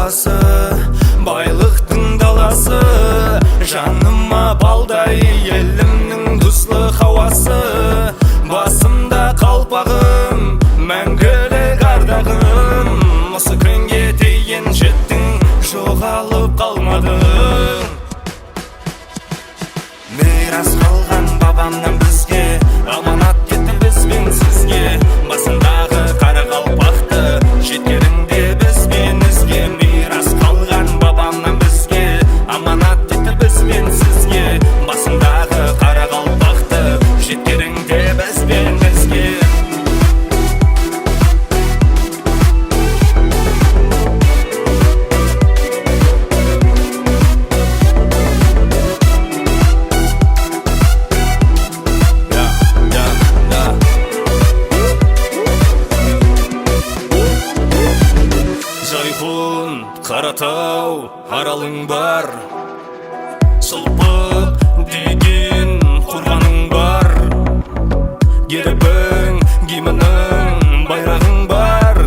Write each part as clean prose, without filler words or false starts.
қаласы, байлықтың даласы, жаныма балдай елімнің тұзлы хауасы. Басымда қалпағым, мәңгілік ардағым, осы күнге дейін жеттің, жоғалып қалмадың. Мирас қалған бабамнан бізге, аманат кетті бізбен сізге. Басындағы қара қалпақты жеткеріңде бізбен ізге. Мирас қалған бабамнан бізге, аманат кетті бізбен сізге. Басындағы қара қалпақты жеткеріңде бізбен ізге. Жайқын, Қаратау, аралың бар, Сұлпық деген қорғаның бар, гербің, гимінің, байрағың бар,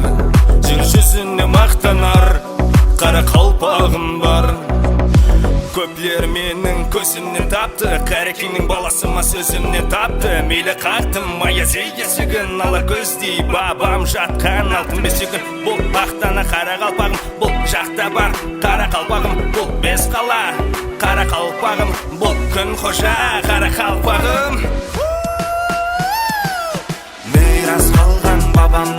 жер жүзіне мақтанар қара қалпағың бар. Көплер менің көзімнен тапты, Қарекеңнің баласыма сөзімнен тапты. Мейлі қақтым Аязей есігін, ала көздей бабам жатқан алтын бесігін. Бұл ақтана қара қалпағым, бұл жақта бар қара қалпағым. Бұл бес қала қара қалпағым, бұл күн қожа қара қалпағым. Мирас қалған бабам